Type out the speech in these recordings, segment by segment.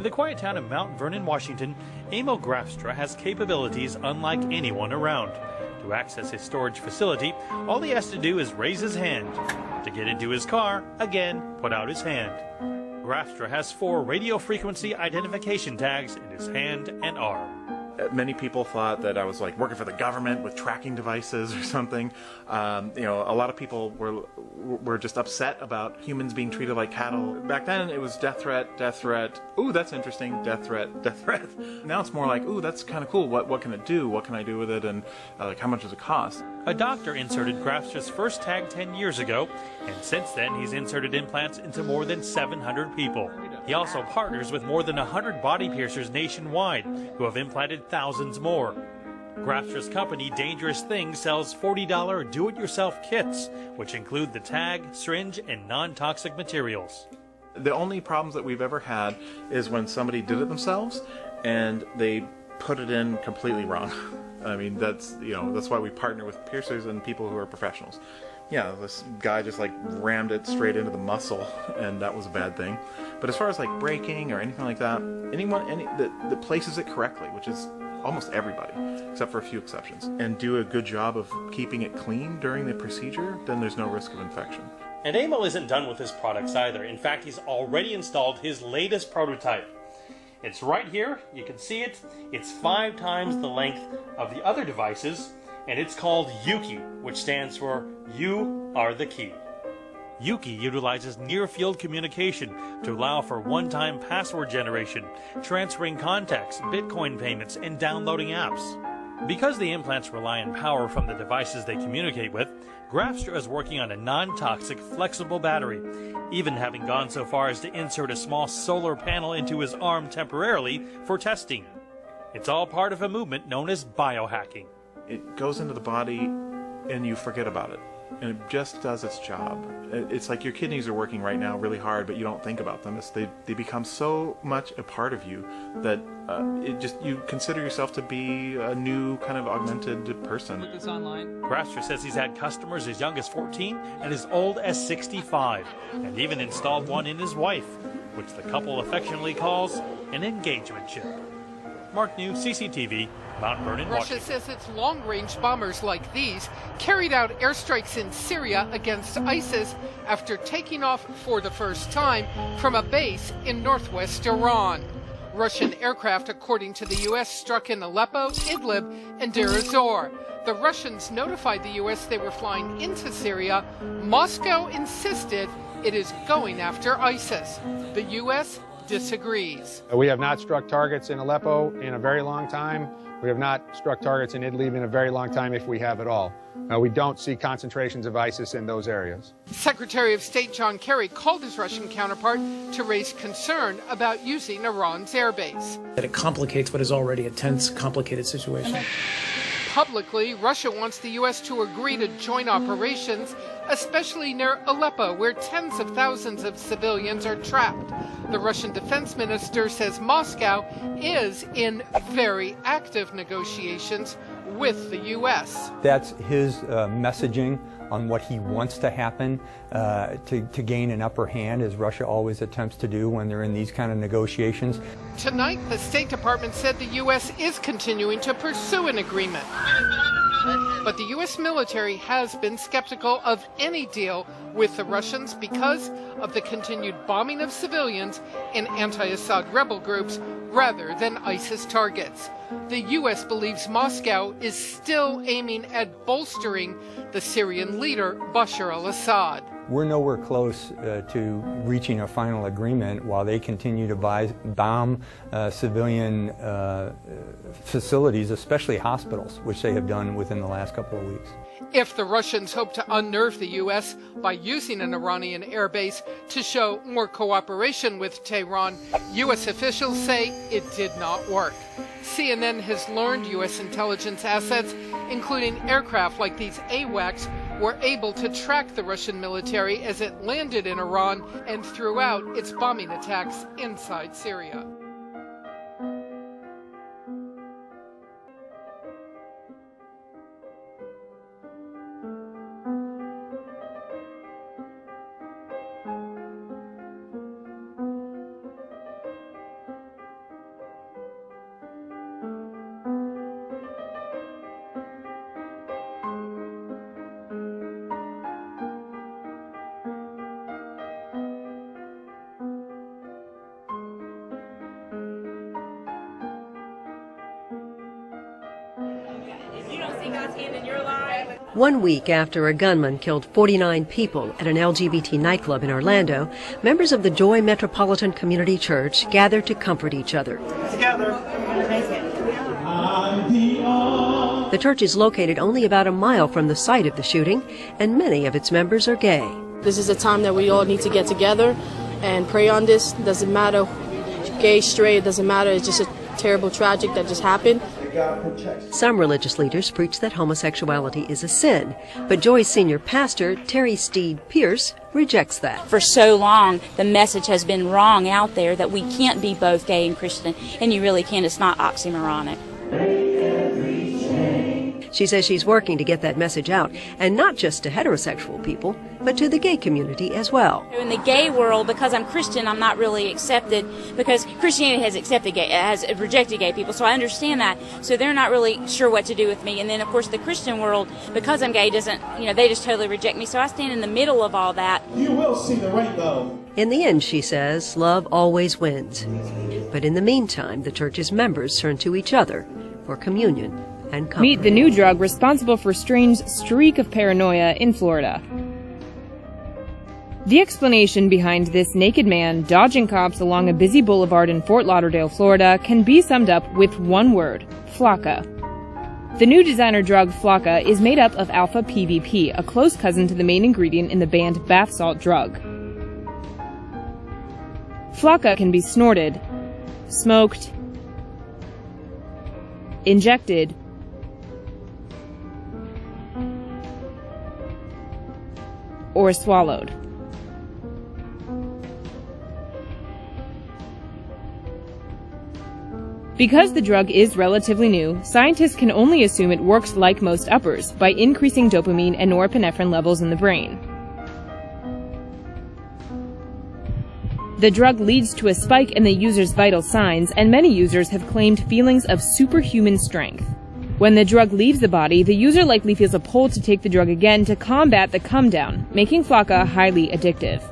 In the quiet town of Mount Vernon, Washington, Emil Grafstra has capabilities unlike anyone around. To access his storage facility, all he has to do is raise his hand. To get into his car, again, put out his hand. Grafstra has 4 radio frequency identification tags in his hand and arm. Many people thought that I was like working for the government with tracking devices or something. A lot of people were just upset about humans being treated like cattle. Back then it was death threat, death threat. Ooh, that's interesting. Death threat, death threat. Now it's more like, ooh, that's kind of cool. What can it do? What can I do with it? And how much does it cost? A doctor inserted Grafstra's first tag 10 years ago, and since then he's inserted implants into more than 700 people. He also partners with more than 100 body piercers nationwide who have implanted thousands more. Grafstra's company, Dangerous Things, sells $40 do-it-yourself kits, which include the tag, syringe, and non-toxic materials. The only problems that we've ever had is when somebody did it themselves and they put it in completely wrong. I mean, that's why we partner with piercers and people who are professionals. Yeah, this guy just like rammed it straight into the muscle, and that was a bad thing. But as far as like breaking or anything like that, anyone that places it correctly, which is almost everybody, except for a few exceptions, and do a good job of keeping it clean during the procedure, then there's no risk of infection. And Emil isn't done with his products either. In fact, he's already installed his latest prototype. It's right here. You can see it. It's 5 times the length of the other devices, and it's called Yuki, which stands for You Are the Key. Yuki utilizes near-field communication to allow for one-time password generation, transferring contacts, Bitcoin payments, and downloading apps. Because the implants rely on power from the devices they communicate with, Grafstra is working on a non-toxic, flexible battery, even having gone so far as to insert a small solar panel into his arm temporarily for testing. It's all part of a movement known as biohacking. It goes into the body and you forget about it. And it just does its job. It's like your kidneys are working right now really hard, but you don't think about them. They become so much a part of you that you consider yourself to be a new kind of augmented person. Put this online. Grafstra says he's had customers as young as 14 and as old as 65, and even installed one in his wife, which the couple affectionately calls an engagement chip. Mark New, CCTV, Mount Vernon, Russia Washington. says its long-range bombers like these carried out airstrikes in Syria against ISIS after taking off for the first time from a base in northwest Iran. Russian aircraft, according to the U.S., struck in Aleppo, Idlib, and Deir ez-Zor. The Russians notified the U.S. they were flying into Syria. Moscow insisted it is going after ISIS. The U.S. disagrees. We have not struck targets in Aleppo in a very long time. We have not struck targets in Idlib in a very long time, if we have at all. We don't see concentrations of ISIS in those areas. Secretary of State John Kerry called his Russian counterpart to raise concern about using Iran's airbase. That it complicates what is already a tense, complicated situation. Publicly, Russia wants the U.S. to agree to joint operations, especially near Aleppo, where tens of thousands of civilians are trapped. The Russian defense minister says Moscow is in very active negotiations with the U.S. That's his messaging on what he wants to happen to gain an upper hand, as Russia always attempts to do when they're in these kind of negotiations. Tonight, the State Department said the U.S. is continuing to pursue an agreement. But the U.S. military has been skeptical of any deal with the Russians because of the continued bombing of civilians and anti-Assad rebel groups rather than ISIS targets. The U.S. believes Moscow is still aiming at bolstering the Syrian leader, Bashar al-Assad. We're nowhere close to reaching a final agreement while they continue to bomb civilian facilities, especially hospitals, which they have done within the last couple of weeks. If the Russians hope to unnerve the U.S. by using an Iranian airbase to show more cooperation with Tehran, U.S. officials say it did not work. CNN has learned U.S. intelligence assets, including aircraft like these AWACS, were able to track the Russian military as it landed in Iran and throughout its bombing attacks inside Syria. 1 week after a gunman killed 49 people at an LGBT nightclub in Orlando, members of the Joy Metropolitan Community Church gathered to comfort each other. The church is located only about a mile from the site of the shooting, and many of its members are gay. This is a time that we all need to get together and pray on this. Doesn't matter, gay, straight, it doesn't matter. It's just a terrible tragic that just happened. Some religious leaders preach that homosexuality is a sin, but Joy's senior pastor, Terry Steed Pierce, rejects that. For so long, the message has been wrong out there that we can't be both gay and Christian, and you really can't. It's not oxymoronic. She says she's working to get that message out, and not just to heterosexual people, but to the gay community as well. In the gay world, because I'm Christian, I'm not really accepted, because Christianity has rejected gay people, so I understand that. So they're not really sure what to do with me. And then, of course, the Christian world, because I'm gay, they just totally reject me. So I stand in the middle of all that. You will see the rainbow. In the end, she says, love always wins. But in the meantime, the church's members turn to each other for communion and comfort. Meet the new drug responsible for strange streak of paranoia in Florida. The explanation behind this naked man dodging cops along a busy boulevard in Fort Lauderdale, Florida, can be summed up with one word: flakka. The new designer drug flakka is made up of alpha PVP, a close cousin to the main ingredient in the banned bath salt drug. Flakka can be snorted, smoked, injected, or swallowed. Because the drug is relatively new, scientists can only assume it works like most uppers, by increasing dopamine and norepinephrine levels in the brain. The drug leads to a spike in the user's vital signs, and many users have claimed feelings of superhuman strength. When the drug leaves the body, the user likely feels a pull to take the drug again to combat the come down, making flakka highly addictive.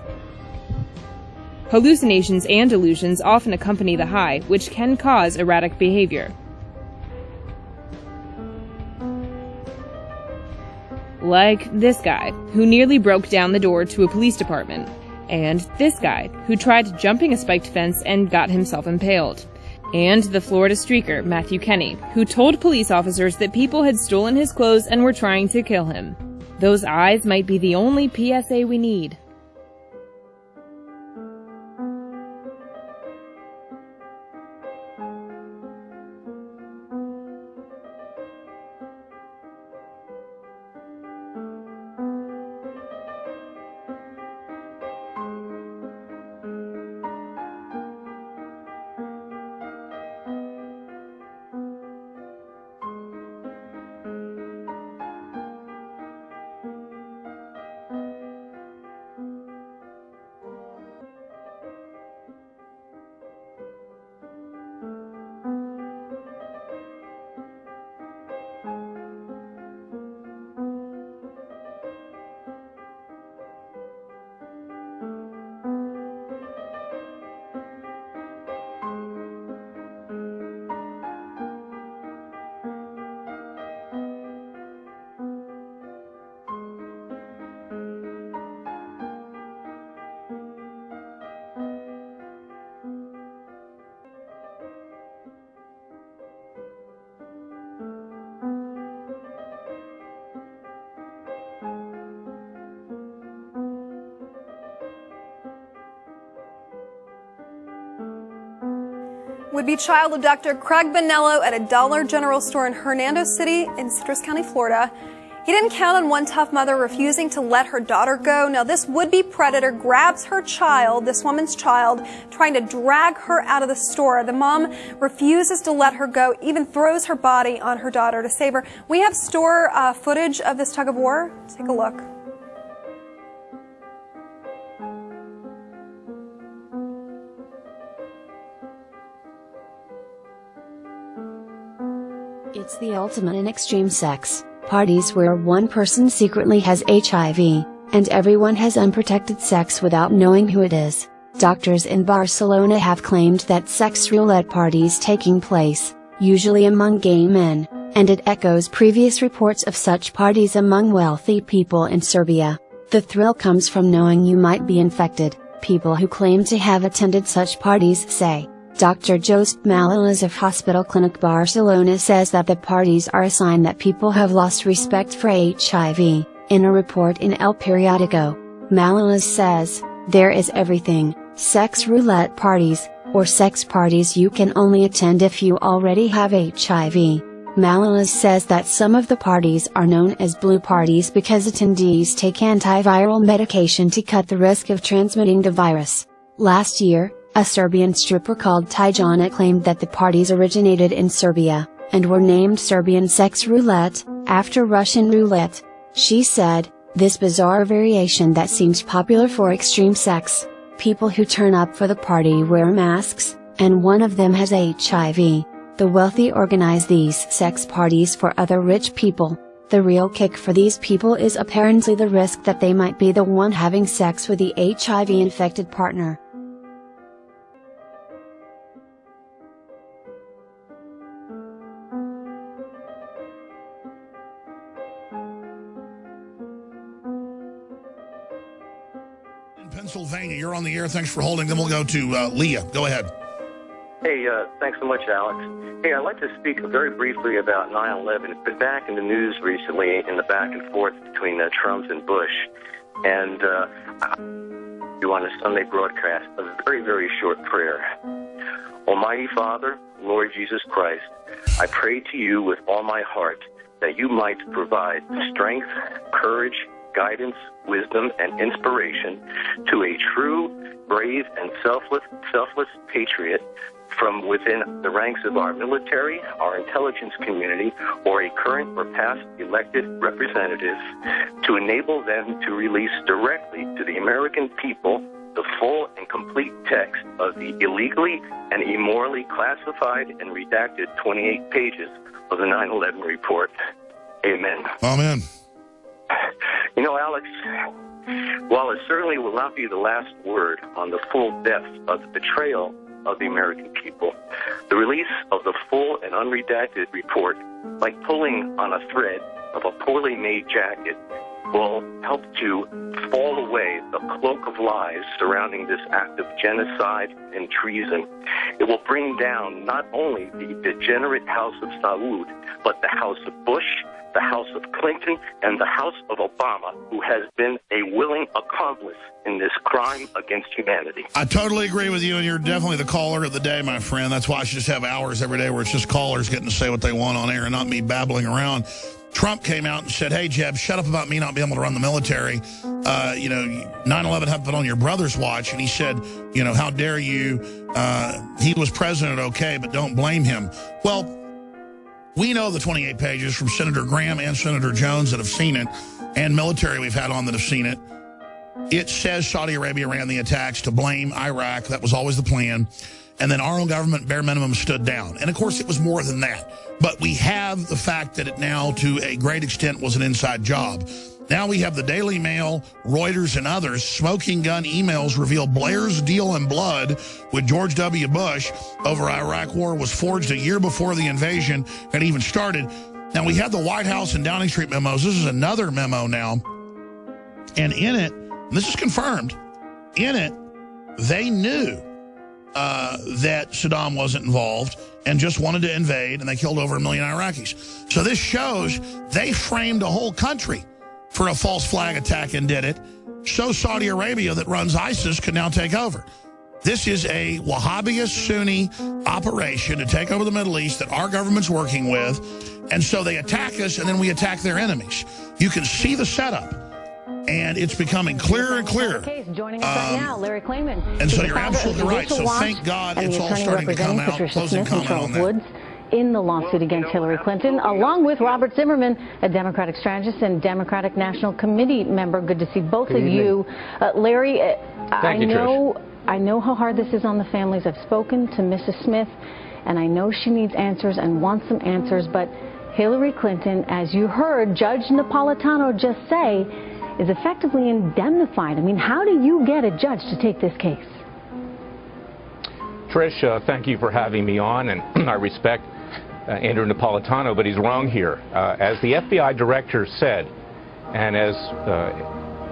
Hallucinations and delusions often accompany the high, which can cause erratic behavior. Like this guy, who nearly broke down the door to a police department, and this guy, who tried jumping a spiked fence and got himself impaled. And the Florida streaker, Matthew Kenny, who told police officers that people had stolen his clothes and were trying to kill him. Those eyes might be the only PSA we need. Would-be child abductor Craig Bonello at a Dollar General store in Hernando City in Citrus County, Florida. He didn't count on one tough mother refusing to let her daughter go. Now this would-be predator grabs her child, this woman's child, trying to drag her out of the store. The mom refuses to let her go, even throws her body on her daughter to save her. We have store footage of this tug of war. Take a look. It's the ultimate in extreme sex, parties where one person secretly has HIV, and everyone has unprotected sex without knowing who it is. Doctors in Barcelona have claimed that sex roulette parties taking place, usually among gay men, and it echoes previous reports of such parties among wealthy people in Serbia. The thrill comes from knowing you might be infected, people who claim to have attended such parties say. Dr. Josep Malalas of Hospital Clinic Barcelona says that the parties are a sign that people have lost respect for HIV. In a report in El Periodico, Malalas says, there is everything, sex roulette parties, or sex parties you can only attend if you already have HIV. Malalas says that some of the parties are known as blue parties because attendees take antiviral medication to cut the risk of transmitting the virus. Last year, a Serbian stripper called Tijana claimed that the parties originated in Serbia, and were named Serbian sex roulette, after Russian roulette. She said, this bizarre variation that seems popular for extreme sex. People who turn up for the party wear masks, and one of them has HIV. The wealthy organize these sex parties for other rich people. The real kick for these people is apparently the risk that they might be the one having sex with the HIV-infected partner. Pennsylvania, you're on the air. Thanks for holding. Then we'll go to Leah. Go ahead. Hey, thanks so much, Alex. Hey, I'd like to speak very briefly about 9/11. It's been back in the news recently in the back and forth between Trump and Bush. And you on a Sunday broadcast a very, very short prayer. Almighty Father, Lord Jesus Christ, I pray to you with all my heart that you might provide strength, courage, guidance, wisdom, and inspiration to a true, brave, and selfless patriot from within the ranks of our military, our intelligence community, or a current or past elected representative, to enable them to release directly to the American people the full and complete text of the illegally and immorally classified and redacted 28 pages of the 9/11 report. Amen. Amen. You know, Alex, while it certainly will not be the last word on the full depth of the betrayal of the American people, the release of the full and unredacted report, like pulling on a thread of a poorly made jacket, will help to fall away the cloak of lies surrounding this act of genocide and treason. It will bring down not only the degenerate House of Saud, but the House of Bush, the House of Clinton, and the House of Obama, who has been a willing accomplice in this crime against humanity. I totally agree with you, and you're definitely the caller of the day, my friend. That's why I should just have hours every day where it's just callers getting to say what they want on air and not me babbling around. Trump came out and said, hey, Jeb, shut up about me not being able to run the military. 9/11 happened on your brother's watch. And he said, how dare you? He was president, okay, but don't blame him. Well, we know the 28 pages from Senator Graham and Senator Jones that have seen it, and military we've had on that have seen it. It says Saudi Arabia ran the attacks to blame Iraq. That was always the plan. And then our own government, bare minimum, stood down. And, of course, it was more than that. But we have the fact that it now, to a great extent, was an inside job. Now we have the Daily Mail, Reuters, and others. Smoking gun emails reveal Blair's deal in blood with George W. Bush over Iraq war was forged a year before the invasion had even started. Now, we have the White House and Downing Street memos. This is another memo now. And in it, and this is confirmed, in it, they knew that Saddam wasn't involved and just wanted to invade, and they killed over 1 million Iraqis. So this shows they framed a whole country for a false flag attack and did it, so Saudi Arabia that runs ISIS could now take over. This is a Wahhabist Sunni operation to take over the Middle East that our government's working with, and so they attack us, and then we attack their enemies. You can see the setup, and it's becoming clearer and clearer. Joining us right now, Larry Klayman. And so you're absolutely right. So thank God it's all starting to come out. Closing comment on that. In the lawsuit against Hillary Clinton, along with Robert Zimmerman, a Democratic strategist and Democratic National Committee member. Good to see both of you. Larry, I know how hard this is on the families. I've spoken to Mrs. Smith, and I know she needs answers and wants some answers, but Hillary Clinton, as you heard Judge Napolitano just say, is effectively indemnified. I mean, how do you get a judge to take this case? Trish, thank you for having me on, and I respect Andrew Napolitano, but he's wrong here. As the FBI director said, and as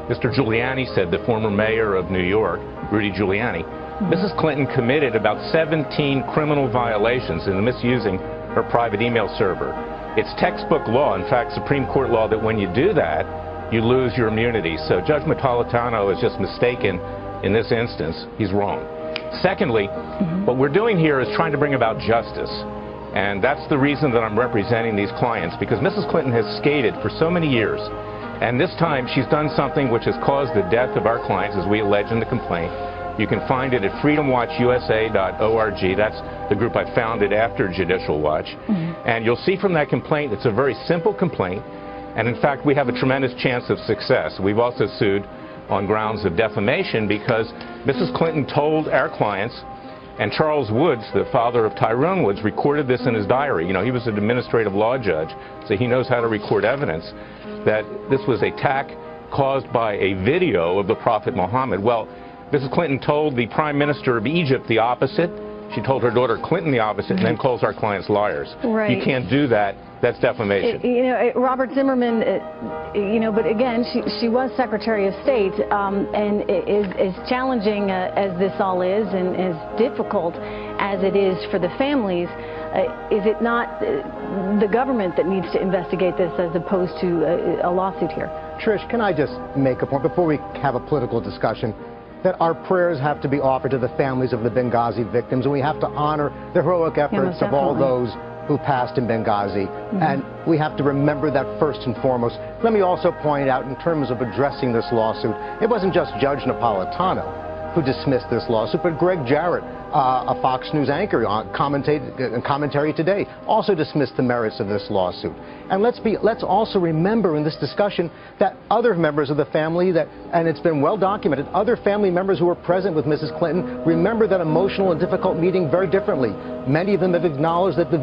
Mr. Giuliani said, the former mayor of New York, Rudy Giuliani, Mrs. Clinton committed about 17 criminal violations in misusing her private email server. It's textbook law, in fact, Supreme Court law, that when you do that, you lose your immunity. So Judge Napolitano is just mistaken in this instance. He's wrong. Secondly, what we're doing here is trying to bring about justice. And that's the reason that I'm representing these clients, because Mrs. Clinton has skated for so many years. And this time she's done something which has caused the death of our clients, as we allege in the complaint. You can find it at freedomwatchusa.org. That's the group I founded after Judicial Watch. And you'll see from that complaint, it's a very simple complaint. And in fact, we have a tremendous chance of success. We've also sued on grounds of defamation because Mrs. Clinton told our clients, and Charles Woods, the father of Tyrone Woods, recorded this in his diary. You know, he was an administrative law judge, so he knows how to record evidence, that this was an attack caused by a video of the Prophet Muhammad. Well, Mrs. Clinton told the Prime Minister of Egypt the opposite. She told her daughter Clinton the opposite, and then calls our clients liars. Right. You can't do that. That's defamation. Robert Zimmerman, but again, she was Secretary of State, and as challenging as this all is, and as difficult as it is for the families, is it not the government that needs to investigate this as opposed to a lawsuit here? Trish, can I just make a point before we have a political discussion? That our prayers have to be offered to the families of the Benghazi victims, and we have to honor the heroic efforts of all those who passed in Benghazi. And we have to remember that first and foremost. Let me also point out, in terms of addressing this lawsuit, it wasn't just Judge Napolitano who dismissed this lawsuit, but Greg Jarrett, a Fox News anchor on commentary today, also dismissed the merits of this lawsuit. And let's also remember in this discussion that other members of the family, and it's been well documented, other family members who were present with Mrs. Clinton remember that emotional and difficult meeting very differently. Many of them have acknowledged that the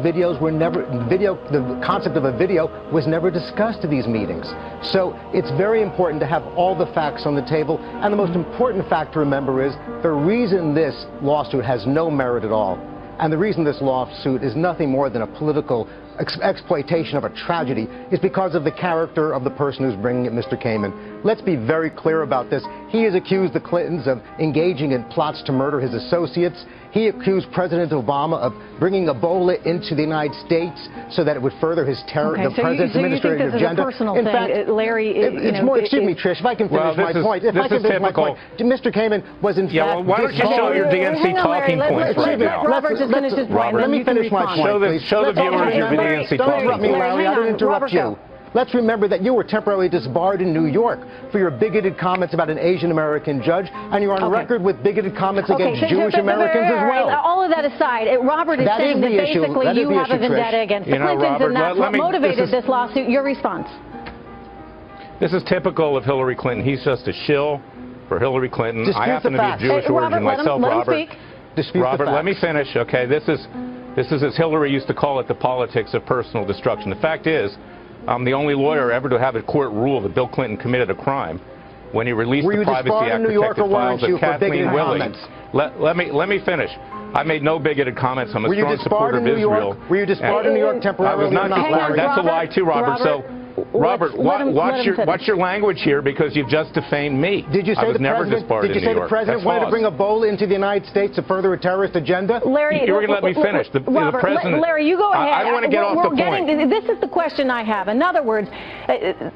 concept of a video was never discussed at these meetings. So it's very important to have all the facts on the table. And the most important fact to remember is the reason this lawsuit has no merit at all, and the reason this lawsuit is nothing more than a political exploitation of a tragedy, is because of the character of the person who's bringing it, Mr. Kamen. Let's be very clear about this. He has accused the Clintons of engaging in plots to murder his associates. He accused President Obama of bringing Ebola into the United States so that it would further his the president's administrative agenda. In fact, Larry, it's more. Excuse me, Trish. If I can finish my point. If I can finish my point, Mr. Kamen was in fact. Why don't you show your DNC talking points right now? Robert just finished his point. Let me finish my point. Show the viewers your DNC talking points. Don't interrupt me, Larry. I didn't interrupt you. Let's remember that you were temporarily disbarred in New York for your bigoted comments about an Asian American judge, and you're on record with bigoted comments against Jewish Americans as well. All of that aside, Robert is saying that basically you have a vendetta against the Clintons, and that's what motivated this lawsuit. Your response? This is typical of Hillary Clinton. He's just a shill for Hillary Clinton. I happen to be of Jewish origin myself, Robert. Robert, let me finish. Okay, this is, as Hillary used to call it, the politics of personal destruction. The fact is, I'm the only lawyer ever to have a court rule that Bill Clinton committed a crime when he released the Privacy Act protected files of Kathleen Willey. Let me finish. I made no bigoted comments. I'm a strong supporter of Israel. Were you disbarred in New York temporarily? I was not disbarred. That's a lie too, Robert. So, Robert, watch your language here, because you've just defamed me. Did you say the president wanted to bring Ebola into the United States to further a terrorist agenda? Larry, you were going to let me finish. The president. Larry, you go ahead. I want to get off the point. This is the question I have. In other words,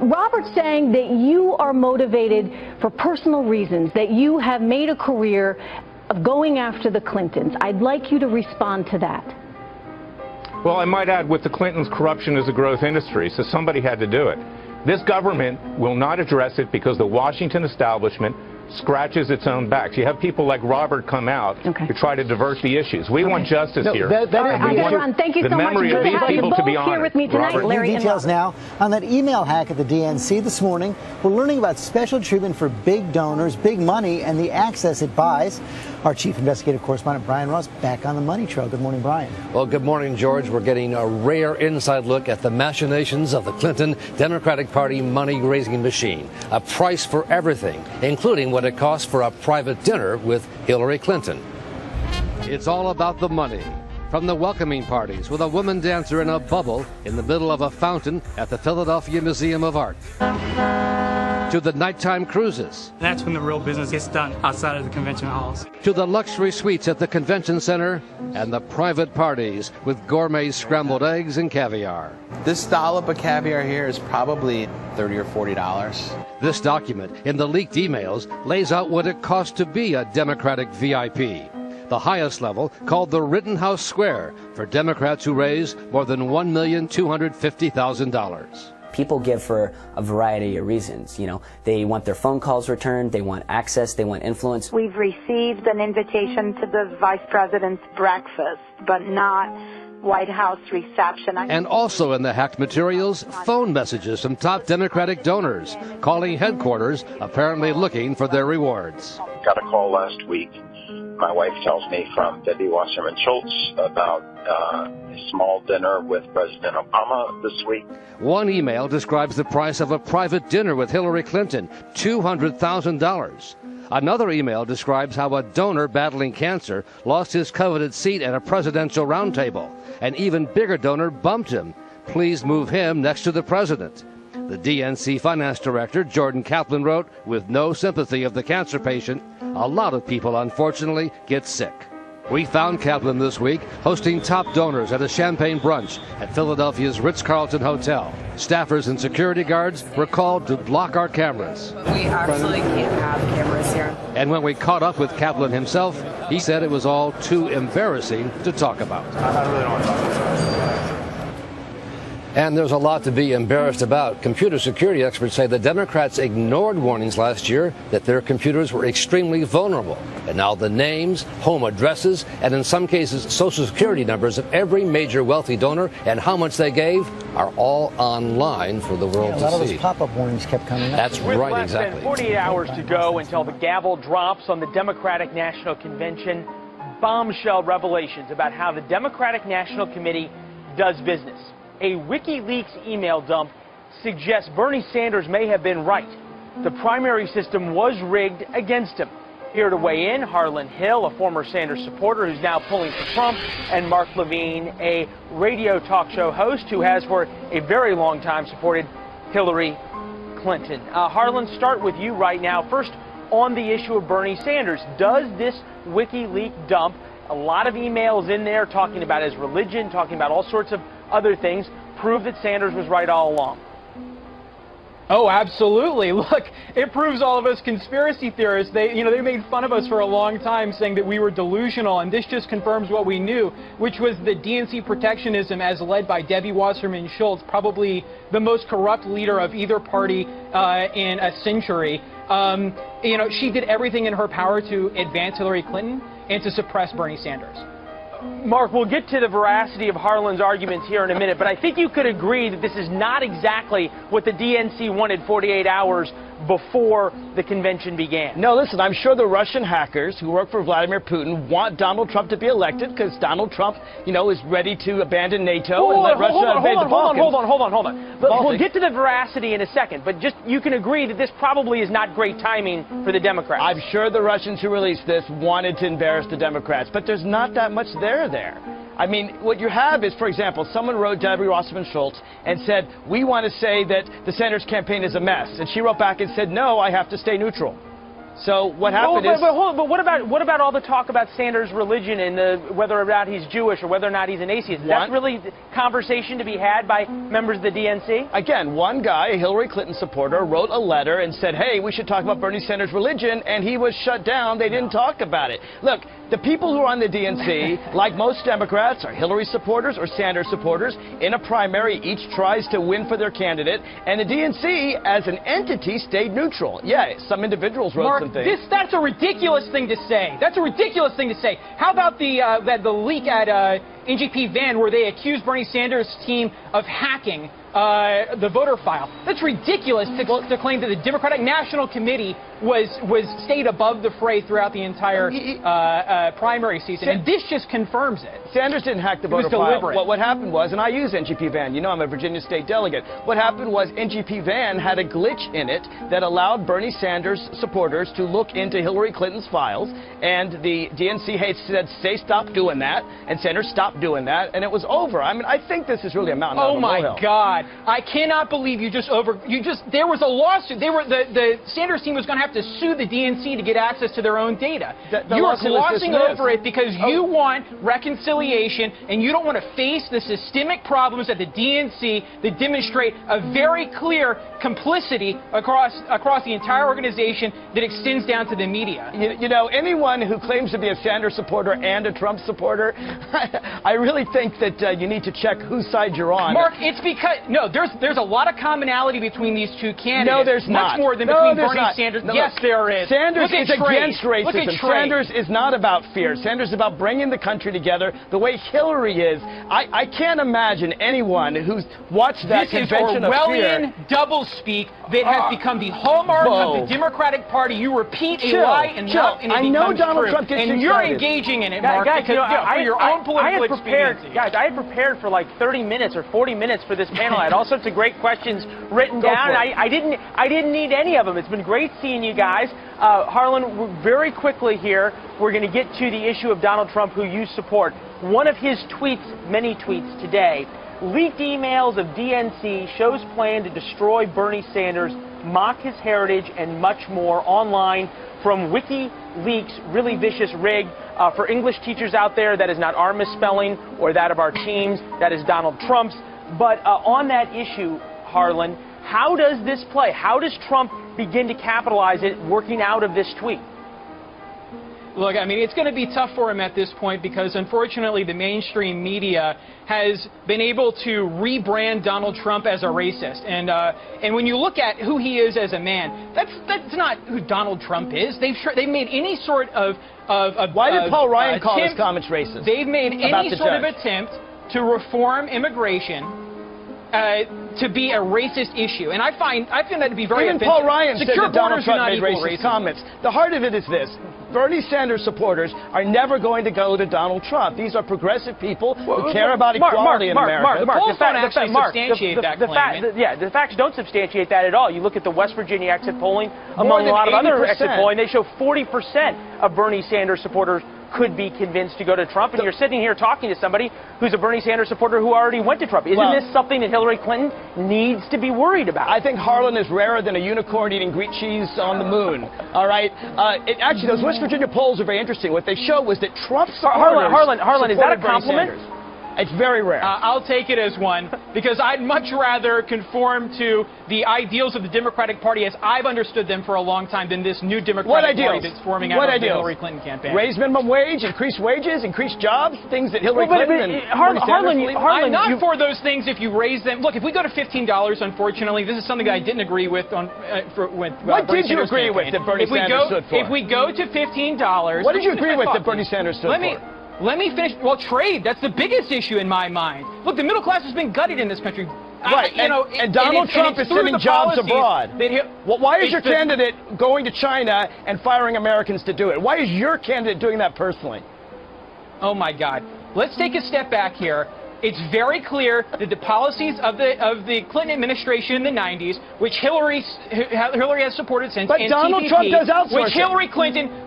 Robert's saying that you are motivated for personal reasons, that you have made a career of going after the Clintons. I'd like you to respond to that. Well, I might add, with the Clintons, corruption is a growth industry, so somebody had to do it. This government will not address it because the Washington establishment scratches its own backs. You have people like Robert come out to try to divert the issues. We want justice here. Thank you so much. The memory of these people to be honored. Here with me tonight, Larry. Details now on that email hack at the DNC this morning. We're learning about special treatment for big donors, big money, and the access it buys. Our chief investigative correspondent, Brian Ross, back on the money trail. Good morning, Brian. Well, good morning, George. We're getting a rare inside look at the machinations of the Clinton Democratic Party money-raising machine. A price for everything, including what it costs for a private dinner with Hillary Clinton. It's all about the money. from the welcoming parties with a woman dancer in a bubble in the middle of a fountain at the Philadelphia Museum of Art, to the nighttime cruises. That's when the real business gets done outside of the convention halls. To the luxury suites at the convention center and the private parties with gourmet scrambled eggs and caviar. This dollop of caviar here is probably $30 or $40. This document, in the leaked emails, lays out what it costs to be a Democratic VIP. The highest level, called the Rittenhouse Square, for Democrats who raise more than $1,250,000. People give for a variety of reasons. You know, they want their phone calls returned, they want access, they want influence. We've received an invitation to the Vice President's breakfast, but not White House reception. And also in the hacked materials, phone messages from top Democratic donors calling headquarters, apparently looking for their rewards. Got a call last week, my wife tells me, from Debbie Wasserman Schultz about a small dinner with President Obama this week. One email describes the price of a private dinner with Hillary Clinton, $200,000. Another email describes how a donor battling cancer lost his coveted seat at a presidential roundtable. An even bigger donor bumped him. Please move him next to the president. The DNC finance director, Jordan Kaplan, wrote, with no sympathy of the cancer patient, a lot of people, unfortunately, get sick. We found Kaplan this week hosting top donors at a champagne brunch at Philadelphia's Ritz-Carlton Hotel. Staffers and security guards were called to block our cameras. We absolutely can't have cameras here. And when we caught up with Kaplan himself, he said it was all too embarrassing to talk about. I really don't want to talk about it. And there's a lot to be embarrassed about. Computer security experts say the Democrats ignored warnings last year that their computers were extremely vulnerable. And now the names, home addresses, and in some cases social security numbers of every major wealthy donor and how much they gave are all online for the world to see. A lot of those pop-up warnings kept coming up. That's right, exactly. With less than 48 hours to go until the gavel drops on the Democratic National Convention, bombshell revelations about how the Democratic National Committee does business. A WikiLeaks email dump suggests Bernie Sanders may have been right. The primary system was rigged against him. Here to weigh in, Harlan Hill, a former Sanders supporter who's now pulling for Trump, and Mark Levine, a radio talk show host who has for a very long time supported Hillary Clinton. Harlan, start with you right now. First, on the issue of Bernie Sanders, does this WikiLeaks dump, a lot of emails in there talking about his religion, talking about all sorts of other things, prove that Sanders was right all along? Oh, absolutely. Look, it proves all of us conspiracy theorists. They made fun of us for a long time saying that we were delusional, and this just confirms what we knew, which was the DNC protectionism as led by Debbie Wasserman Schultz, probably the most corrupt leader of either party in a century. She did everything in her power to advance Hillary Clinton and to suppress Bernie Sanders. Mark, we'll get to the veracity of Harlan's arguments here in a minute, but I think you could agree that this is not exactly what the DNC wanted 48 hours before the convention began. No, listen, I'm sure the Russian hackers who work for Vladimir Putin want Donald Trump to be elected because Donald Trump, is ready to abandon NATO and let Russia invade the Balkans. Hold on. We'll get to the veracity in a second, but just you can agree that this probably is not great timing for the Democrats. I'm sure the Russians who released this wanted to embarrass the Democrats, but there's not that much there. I mean, what you have is, for example, someone wrote Debbie Wasserman Schultz and said, we want to say that the Sanders campaign is a mess. And she wrote back and said, no, I have to stay neutral. So what happened is... But what about all the talk about Sanders' religion and whether or not he's Jewish or whether or not he's an atheist? That's really conversation to be had by members of the DNC? Again, one guy, a Hillary Clinton supporter, wrote a letter and said, hey, we should talk about Bernie Sanders' religion, and he was shut down. They didn't talk about it. Look, the people who are on the DNC, like most Democrats, are Hillary supporters or Sanders supporters. In a primary, each tries to win for their candidate, and the DNC, as an entity, stayed neutral. Yeah, some individuals wrote some things. That's a ridiculous thing to say. How about the leak at NGP Van where they accused Bernie Sanders' team of hacking the voter file? That's ridiculous to claim that the Democratic National Committee stayed above the fray throughout the entire primary season, and this just confirms it. Sanders didn't hack the voter file. What happened was, and I use NGP Van, you know I'm a Virginia state delegate, what happened was NGP Van had a glitch in it that allowed Bernie Sanders supporters to look into Hillary Clinton's files, and the DNC said, stop doing that, and Sanders stopped doing that, and it was over. I mean, I think this is really a mountain out of a molehill. Oh my God. I cannot believe there was a lawsuit. The Sanders team was going to have to sue the DNC to get access to their own data. You are glossing over it because you want reconciliation and you don't want to face the systemic problems at the DNC that demonstrate a very clear complicity across the entire organization that extends down to the media. You know, anyone who claims to be a Sanders supporter and a Trump supporter, I really think that you need to check whose side you're on. Mark, it's because there's a lot of commonality between these two candidates. No, there's not. Much more than between Bernie Sanders. No, yes, there is. Sanders is against racism. Look at Sanders is not about fear. Sanders is about bringing the country together the way Hillary is. I can't imagine anyone who's watched that convention of fear. This is Orwellian doublespeak that has become the hallmark of the Democratic Party. You repeat a lie and it becomes true. Trump gets and you're engaging in it, Mark, for your own political expediency. Guys, I had prepared for like 30 minutes or 40 minutes for this panel. I had all sorts of great questions written down. I didn't need any of them. It's been great seeing you guys. Harlan, very quickly here, we're going to get to the issue of Donald Trump, who you support. One of his tweets, many tweets today, leaked emails of DNC shows plan to destroy Bernie Sanders, mock his heritage, and much more online from WikiLeaks' really vicious rig. For English teachers out there, that is not our misspelling or that of our teams. That is Donald Trump's. But on that issue, Harlan, how does this play? How does Trump begin to capitalize it working out of this tweet? Look, I mean, it's going to be tough for him at this point because, unfortunately, the mainstream media has been able to rebrand Donald Trump as a racist. And when you look at who he is as a man, that's not who Donald Trump is. They've made any sort of why did Paul Ryan call his comments racist? They've made any sort of attempt to reform immigration to be a racist issue, and I find that to be very offensive. Even Paul Ryan said that Donald Trump made racist racism. comments. The heart of it is this: Bernie Sanders supporters are never going to go to Donald Trump. These are progressive people who care about equality in America. The facts don't substantiate that at all. You look at the West Virginia exit polling, among a lot of other exit polling, they show 40% of Bernie Sanders supporters could be convinced to go to Trump, and you're sitting here talking to somebody who's a Bernie Sanders supporter who already went to Trump. Isn't this something that Hillary Clinton needs to be worried about? I think Harlan is rarer than a unicorn eating Greek cheese on the moon. All right? Actually, those West Virginia polls are very interesting. What they show was that Trump supporters Harlan, is that a compliment? It's very rare. I'll take it as one, because I'd much rather conform to the ideals of the Democratic Party as I've understood them for a long time than this new Democratic Party that's forming out of the Hillary Clinton campaign. Raise minimum wage, increase wages, increase jobs, things that Hillary Clinton and Harlan, I'm not for those things if you raise them. Look, if we go to $15, unfortunately, this is something that I didn't agree with on what did you agree with that Bernie Sanders stood for? If we go to $15... What did you agree with that Bernie Sanders stood for? Let me finish. Well, trade, that's the biggest issue in my mind. Look, the middle class has been gutted in this country. Right, and Donald Trump is sending jobs abroad. Why is your candidate going to China and firing Americans to do it? Why is your candidate doing that personally? Oh, my God. Let's take a step back here. It's very clear that the policies of the Clinton administration in the 90s, which Hillary has supported since, but Donald Trump does outsourcing,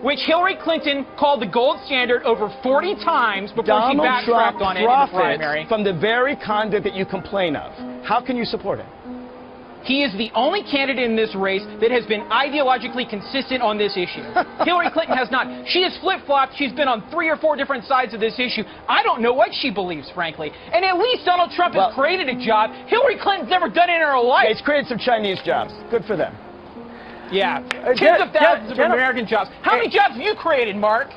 which Hillary Clinton called the gold standard over 40 times before she backtracked on it in the primary. From the very conduct that you complain of. How can you support it? He is the only candidate in this race that has been ideologically consistent on this issue. Hillary Clinton has not. She has flip-flopped. She's been on 3 or 4 different sides of this issue. I don't know what she believes, frankly. And at least Donald Trump has created a job. Hillary Clinton's never done it in her life. Yeah, he's created some Chinese jobs. Good for them. Yeah. Tens of thousands of American jobs. How many jobs have you created, Mark?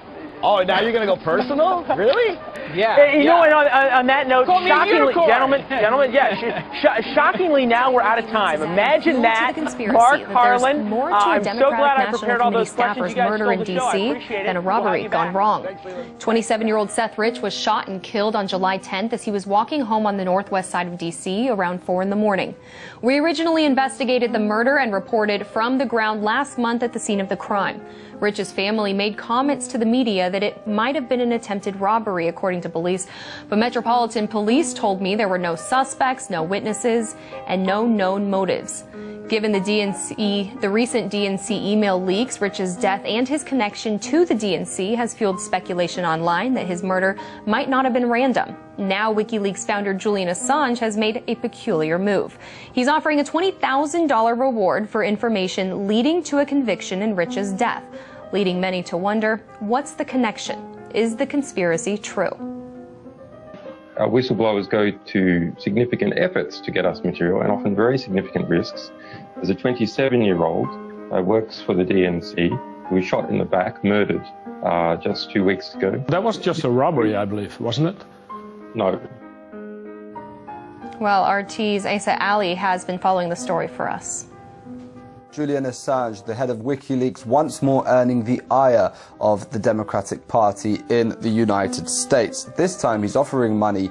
Oh, now you're going to go personal? Really? Yeah. You know what? On that note, Call me a shockingly, unicorn. gentlemen, yeah. Shockingly, now we're out of time. Imagine that, Mark Harlan. I'm so glad I prepared all those questions. You guys murder in D.C. than a robbery gone wrong. 27-year-old Seth Rich was shot and killed on July 10th as he was walking home on the northwest side of D.C. around 4 in the morning. We originally investigated the murder and reported from the ground last month at the scene of the crime. Rich's family made comments to the media that it might have been an attempted robbery, according to police. But Metropolitan Police told me there were no suspects, no witnesses, and no known motives. Given the recent DNC email leaks, Rich's death and his connection to the DNC has fueled speculation online that his murder might not have been random. Now, WikiLeaks founder Julian Assange has made a peculiar move. He's offering a $20,000 reward for information leading to a conviction in Rich's death, leading many to wonder, what's the connection? Is the conspiracy true? Our whistleblowers go to significant efforts to get us material and often very significant risks. There's a 27-year-old works for the DNC who was shot in the back, murdered just 2 weeks ago. That was just a robbery, I believe, wasn't it? No. Well, RT's Asa Ali has been following the story for us. Julian Assange, the head of WikiLeaks, once more earning the ire of the Democratic Party in the United States. This time he's offering money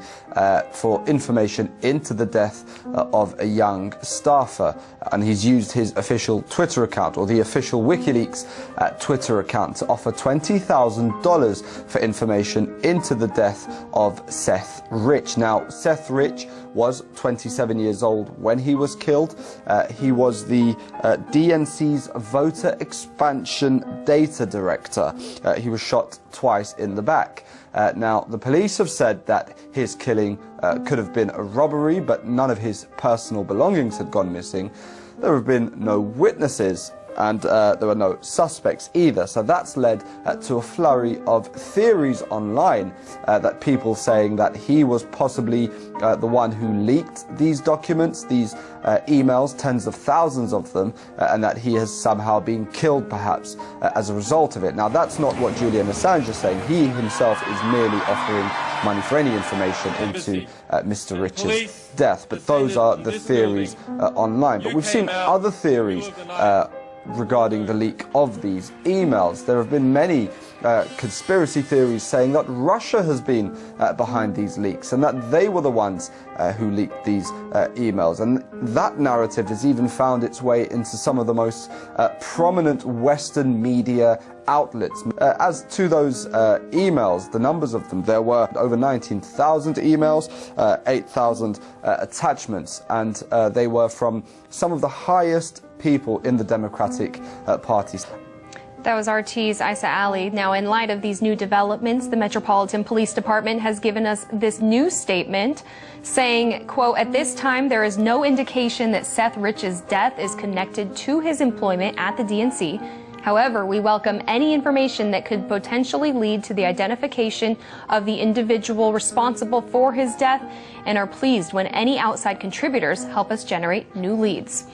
for information into the death of a young staffer. And he's used his official Twitter account, or the official WikiLeaks Twitter account, to offer $20,000 for information into the death of Seth Rich. Now, Seth Rich was 27 years old when he was killed. He was the DNC's voter expansion data director. He was shot twice in the back. Now, the police have said that his killing could have been a robbery, but none of his personal belongings had gone missing. There have been no witnesses, and there were no suspects either. So that's led to a flurry of theories online that people saying that he was possibly the one who leaked these documents, these emails, tens of thousands of them, and that he has somehow been killed perhaps as a result of it. Now, that's not what Julian Assange is saying. He himself is merely offering money for any information into Mr. Rich's death. But those are the theories online. But we've seen other theories regarding the leak of these emails. There have been many conspiracy theories saying that Russia has been behind these leaks and that they were the ones who leaked these emails. And that narrative has even found its way into some of the most prominent Western media outlets. As to those emails, the numbers of them, there were over 19,000 emails, 8,000 attachments, and they were from some of the highest people in the Democratic Party. That was RT's Asa Ali. Now, in light of these new developments, the Metropolitan Police Department has given us this new statement saying, quote, "At this time, there is no indication that Seth Rich's death is connected to his employment at the DNC. However, we welcome any information that could potentially lead to the identification of the individual responsible for his death and are pleased when any outside contributors help us generate new leads."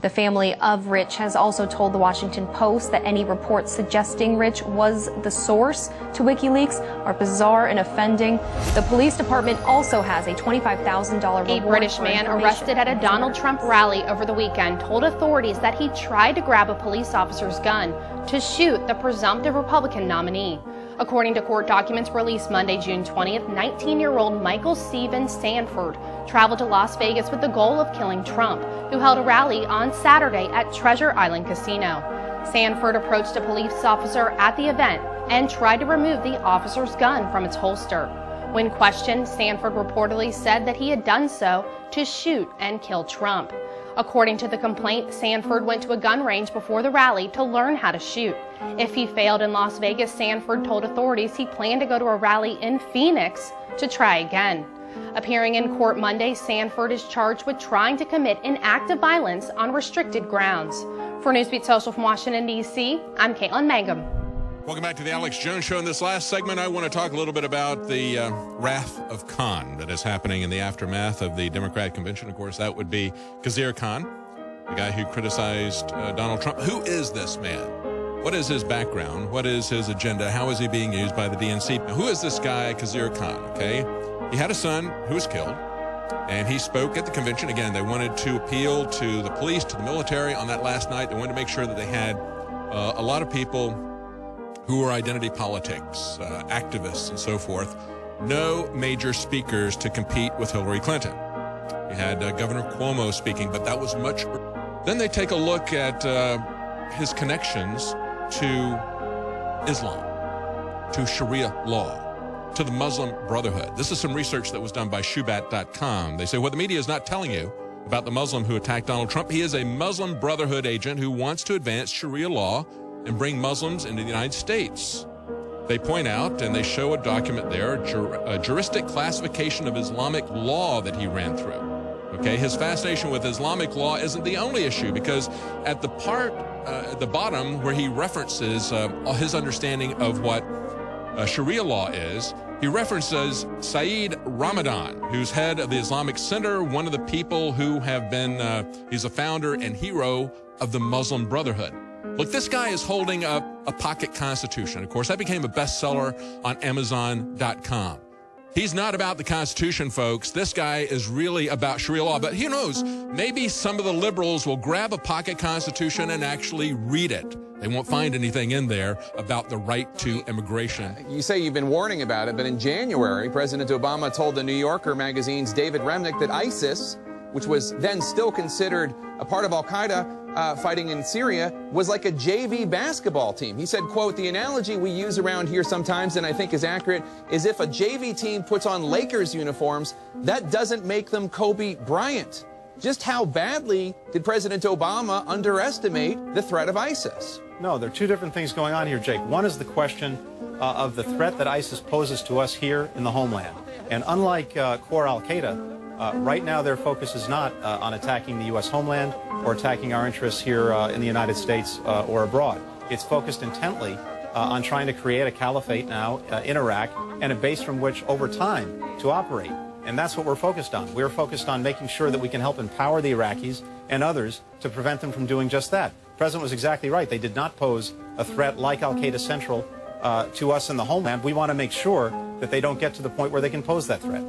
The family of Rich has also told the Washington Post that any reports suggesting Rich was the source to WikiLeaks are bizarre and offending. The police department also has a $25,000 reward. A British man arrested at a Donald Trump rally over the weekend told authorities that he tried to grab a police officer's gun to shoot the presumptive Republican nominee. According to court documents released Monday, June 20th, 19-year-old Michael Stephen Sanford traveled to Las Vegas with the goal of killing Trump, who held a rally on Saturday at Treasure Island Casino. Sanford approached a police officer at the event and tried to remove the officer's gun from its holster. When questioned, Sanford reportedly said that he had done so to shoot and kill Trump. According to the complaint, Sanford went to a gun range before the rally to learn how to shoot. If he failed in Las Vegas, Sanford told authorities he planned to go to a rally in Phoenix to try again. Appearing in court Monday, Sanford is charged with trying to commit an act of violence on restricted grounds. For Newsbeat Social from Washington, D.C., I'm Caitlin Mangum. Welcome back to the Alex Jones Show. In this last segment, I want to talk a little bit about the wrath of Khan that is happening in the aftermath of the Democratic convention. Of course, that would be Khizr Khan, the guy who criticized Donald Trump. Who is this man? What is his background? What is his agenda? How is he being used by the DNC? Who is this guy, Khizr Khan, okay? He had a son who was killed, and he spoke at the convention. Again, they wanted to appeal to the police, to the military on that last night. They wanted to make sure that they had a lot of people who were identity politics, activists and so forth. No major speakers to compete with Hillary Clinton. We had Governor Cuomo speaking, but that was much. Then they take a look at his connections to Islam, to Sharia law, to the Muslim Brotherhood. This is some research that was done by Shubat.com. They say what the media is not telling you about the Muslim who attacked Donald Trump. He is a Muslim Brotherhood agent who wants to advance Sharia law and bring Muslims into the United States. They point out, and they show a document there, a juristic classification of Islamic law that he ran through. Okay, his fascination with Islamic law isn't the only issue, because at the part at the bottom where he references his understanding of what Sharia law is, he references Saeed Ramadan, who's head of the Islamic Center, one of the people who have been, he's a founder and hero of the Muslim Brotherhood. Look, this guy is holding up a pocket constitution. Of course, that became a bestseller on Amazon.com. He's not about the Constitution, folks. This guy is really about Sharia law. But who knows, maybe some of the liberals will grab a pocket Constitution and actually read it. They won't find anything in there about the right to immigration. You say you've been warning about it, but in January, President Obama told the New Yorker magazine's David Remnick that ISIS, which was then still considered a part of al-Qaeda, fighting in Syria, was like a JV basketball team. He said, quote, the analogy we use around here sometimes, and I think is accurate, is if a JV team puts on Lakers uniforms, that doesn't make them Kobe Bryant. Just how badly did President Obama underestimate the threat of ISIS? No, there are two different things going on here, Jake. One is the question of the threat that ISIS poses to us here in the homeland. And unlike core al-Qaeda, right now their focus is not on attacking the U.S. homeland or attacking our interests here in the United States or abroad. It's focused intently on trying to create a caliphate now in Iraq, and a base from which over time to operate. And that's what we're focused on. We're focused on making sure that we can help empower the Iraqis and others to prevent them from doing just that. The President was exactly right. They did not pose a threat like al-Qaeda Central to us in the homeland. We want to make sure that they don't get to the point where they can pose that threat.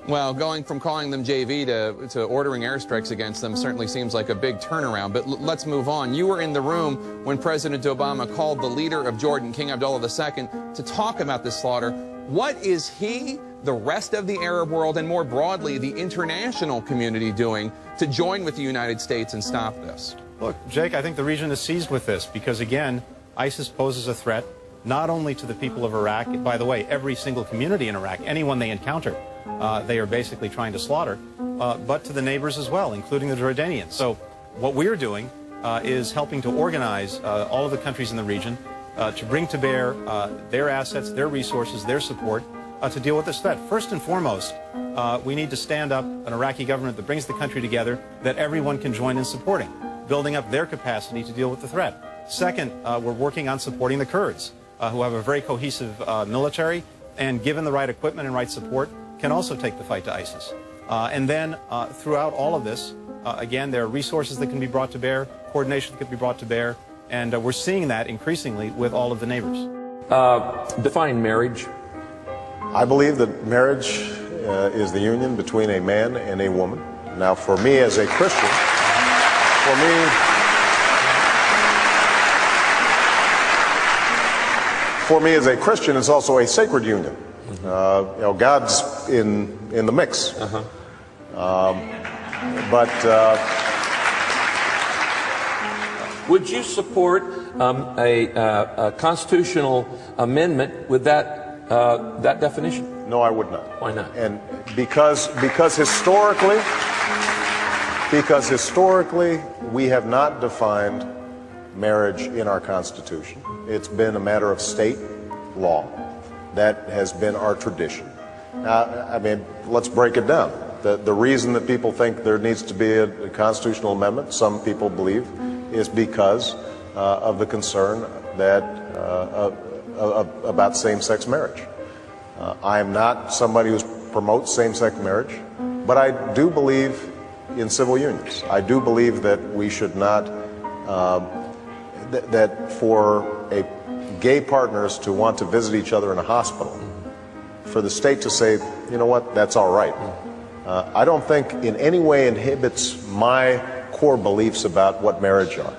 Well, going from calling them JV to ordering airstrikes against them certainly seems like a big turnaround. But let's move on. You were in the room when President Obama called the leader of Jordan, King Abdullah II, to talk about this slaughter. What is he, the rest of the Arab world, and more broadly the international community doing to join with the United States and stop this? Look, Jake, I think the region is seized with this because, again, ISIS poses a threat not only to the people of Iraq, by the way, every single community in Iraq, anyone they encounter, they are basically trying to slaughter, but to the neighbors as well, including the Jordanians. So what we're doing is helping to organize all of the countries in the region to bring to bear their assets, their resources, their support to deal with this threat. First and foremost, we need to stand up an Iraqi government that brings the country together, that everyone can join in supporting, building up their capacity to deal with the threat. Second, we're working on supporting the Kurds, who have a very cohesive military, and given the right equipment and right support, can also take the fight to ISIS. And then throughout all of this, again, there are resources that can be brought to bear, coordination that can be brought to bear, and we're seeing that increasingly with all of the neighbors. Define marriage. I believe that marriage is the union between a man and a woman. Now, for me as a Christian, for me as a Christian, it's also a sacred union. You know, God's in the mix. Would you support a constitutional amendment with that definition? No, I would not. Why not? And because historically we have not defined marriage in our Constitution. It's been a matter of state law. That has been our tradition. Now, I mean, let's break it down. The reason that people think there needs to be a constitutional amendment, some people believe, is because of the concern that about same-sex marriage. I am not somebody who promotes same-sex marriage, but I do believe in civil unions. I do believe that we should not that for gay partners to want to visit each other in a hospital, for the state to say, you know what, that's all right, I don't think in any way inhibits my core beliefs about what marriage are.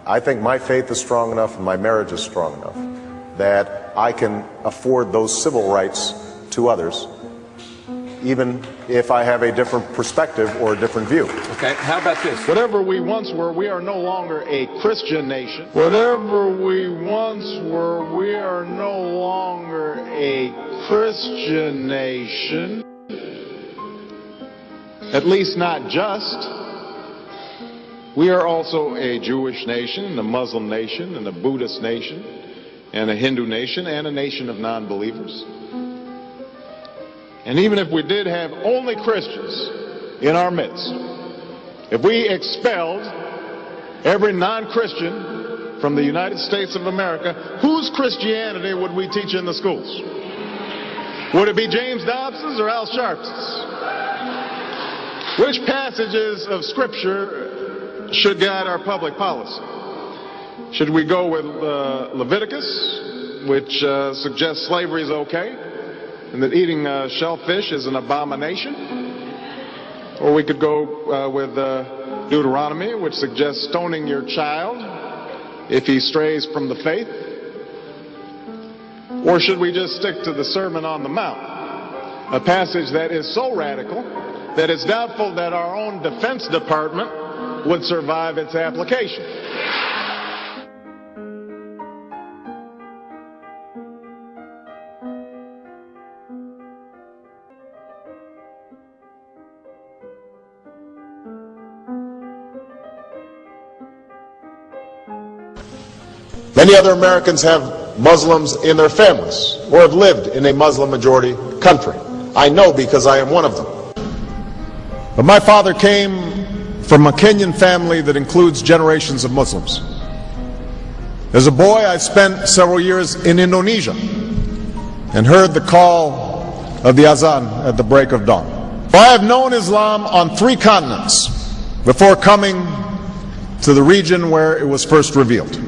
I think my faith is strong enough and my marriage is strong enough that I can afford those civil rights to others, even if I have a different perspective or a different view. Okay, how about this? Whatever we once were, we are no longer a Christian nation. Whatever we once were, we are no longer a Christian nation. At least not just. We are also a Jewish nation, and a Muslim nation, and a Buddhist nation, and a Hindu nation, and a nation of non-believers. And even if we did have only Christians in our midst, if we expelled every non-Christian from the United States of America, whose Christianity would we teach in the schools? Would it be James Dobson's or Al Sharps's? Which passages of Scripture should guide our public policy? Should we go with Leviticus, which suggests slavery is okay, and that eating shellfish is an abomination? Or we could go with Deuteronomy, which suggests stoning your child if he strays from the faith? Or should we just stick to the Sermon on the Mount, a passage that is so radical that it's doubtful that our own Defense Department would survive its application? Many other Americans have Muslims in their families or have lived in a Muslim majority country. I know because I am one of them. But my father came from a Kenyan family that includes generations of Muslims. As a boy, I spent several years in Indonesia and heard the call of the azan at the break of dawn. I have known Islam on 3 continents before coming to the region where it was first revealed.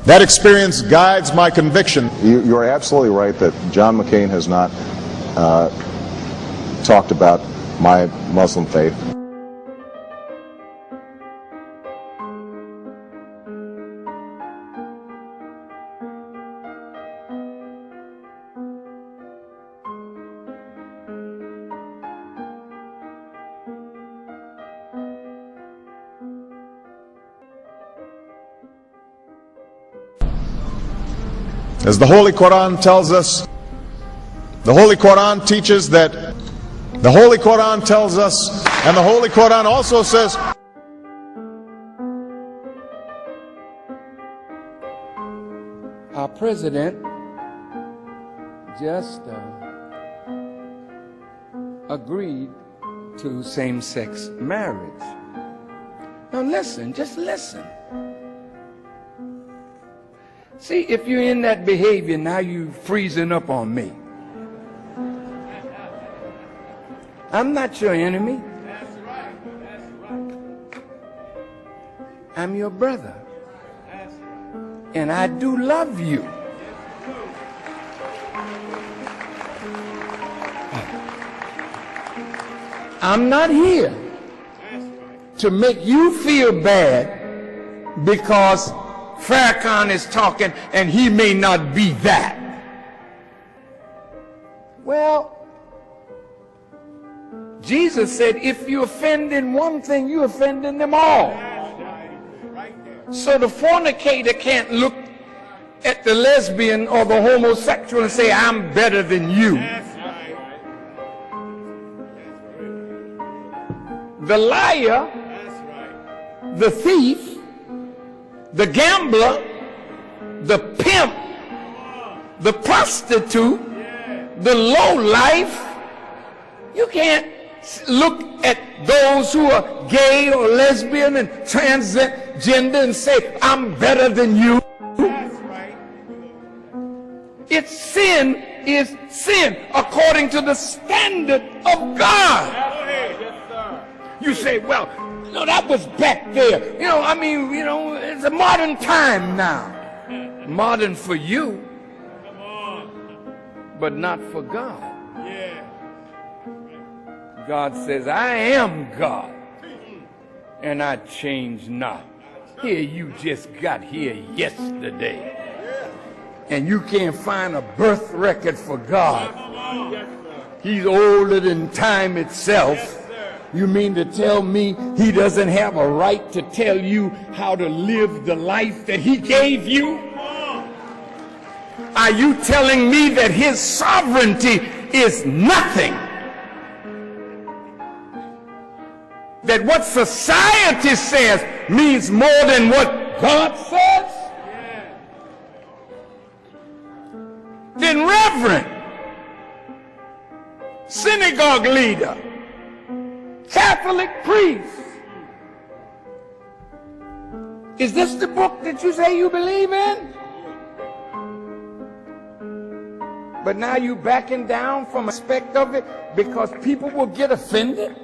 That experience guides my conviction. You're absolutely right that John McCain has not talked about my Muslim faith. As the Holy Quran tells us, the Holy Quran teaches that, the Holy Quran tells us, and the Holy Quran also says, our president just agreed to same-sex marriage. Now listen, just listen. See, if you're in that behavior, now you're freezing up on me. I'm not your enemy. That's right. That's right. I'm your brother. And I do love you. I'm not here to make you feel bad because Farrakhan is talking and he may not be that. Well, Jesus said if you offend in one thing, you offend in them all. So the fornicator can't look at the lesbian or the homosexual and say, I'm better than you. The liar, the thief, the gambler, the pimp, the prostitute, the lowlife, you can't look at those who are gay or lesbian and transgender and say, I'm better than you. It's sin is sin according to the standard of God. You say, well, No, that was back there. You know, I mean, you know, it's a modern time now. Modern for you, but not for God. God says, I am God, and I change not. Here, you just got here yesterday, and you can't find a birth record for God. He's older than time itself. You mean to tell me he doesn't have a right to tell you how to live the life that he gave you? Are you telling me that his sovereignty is nothing? That what society says means more than what God says? Then reverend, synagogue leader, Catholic priest, is this the book that you say you believe in? But now you backing down from aspect of it because people will get offended?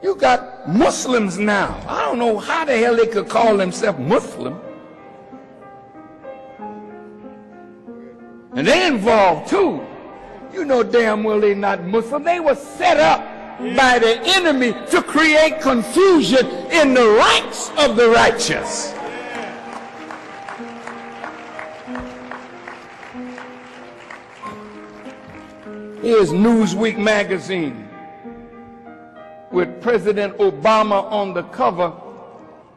You got Muslims now. I don't know how the hell they could call themselves Muslim. And they involved too. You know damn well they're not Muslim. They were set up by the enemy to create confusion in the ranks of the righteous. Here's Newsweek magazine with President Obama on the cover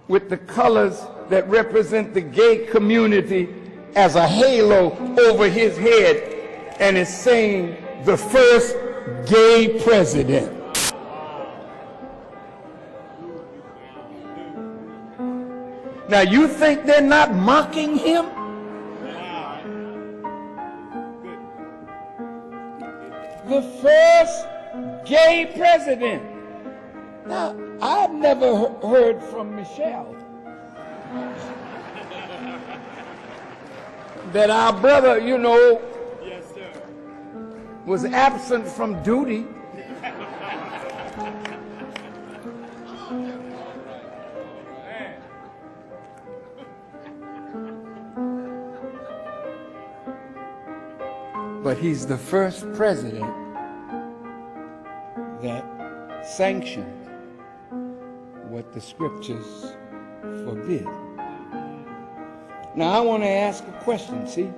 with the colors that represent the gay community as a halo over his head, and it's saying the first gay president. Now you think they're not mocking him? The first gay president. Now, I've never heard from Michelle that our brother, you know, was absent from duty. But he's the first president that sanctioned what the scriptures forbid. Now I want to ask a question, see?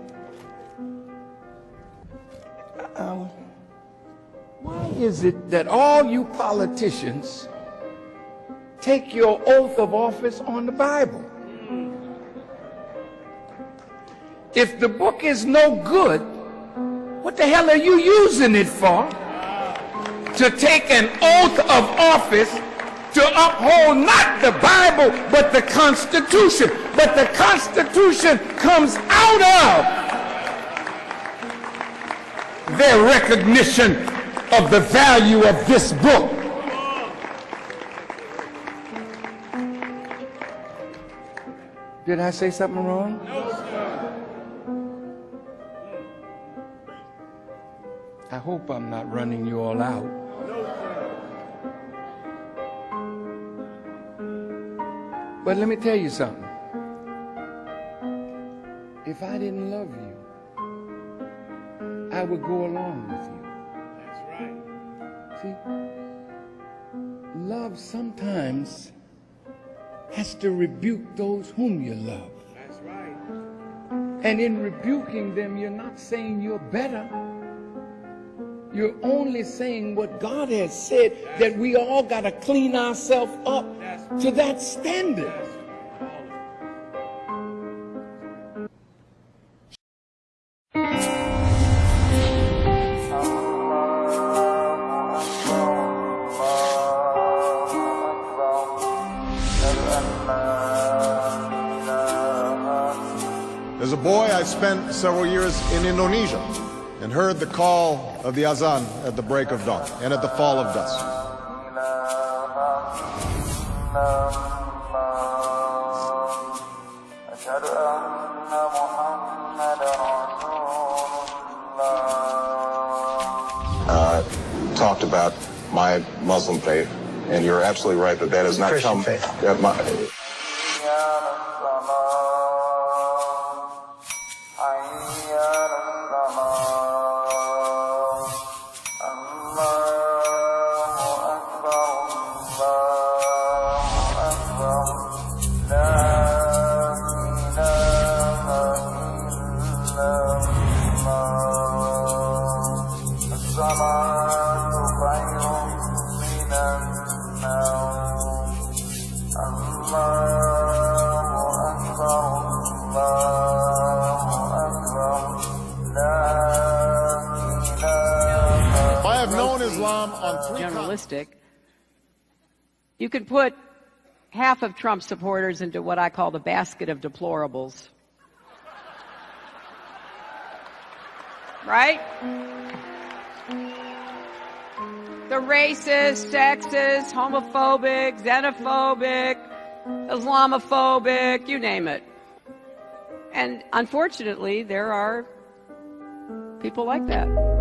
Why is it that all you politicians take your oath of office on the Bible? If the book is no good, what the hell are you using it for? To take an oath of office to uphold not the Bible, but the Constitution. But the Constitution comes out of their recognition of the value of this book. Did I say something wrong? No, sir. I hope I'm not running you all out. But let me tell you something. If I didn't love you, I would go along with you. That's right. See, love sometimes has to rebuke those whom you love. That's right. And in rebuking them, you're not saying you're better. You're only saying what God has said, that we all got to clean ourselves up to that standard. As a boy, I spent several years in Indonesia and heard the call of the azan at the break of dawn and at the fall of dusk. my Muslim faith. And you're absolutely right that that has not Christian come. faith. I have known Islam on three generalistic. You could put half of Trump's supporters into what I call the basket of deplorables. Right? The racist, sexist, homophobic, xenophobic, Islamophobic, you name it. And unfortunately, there are people like that.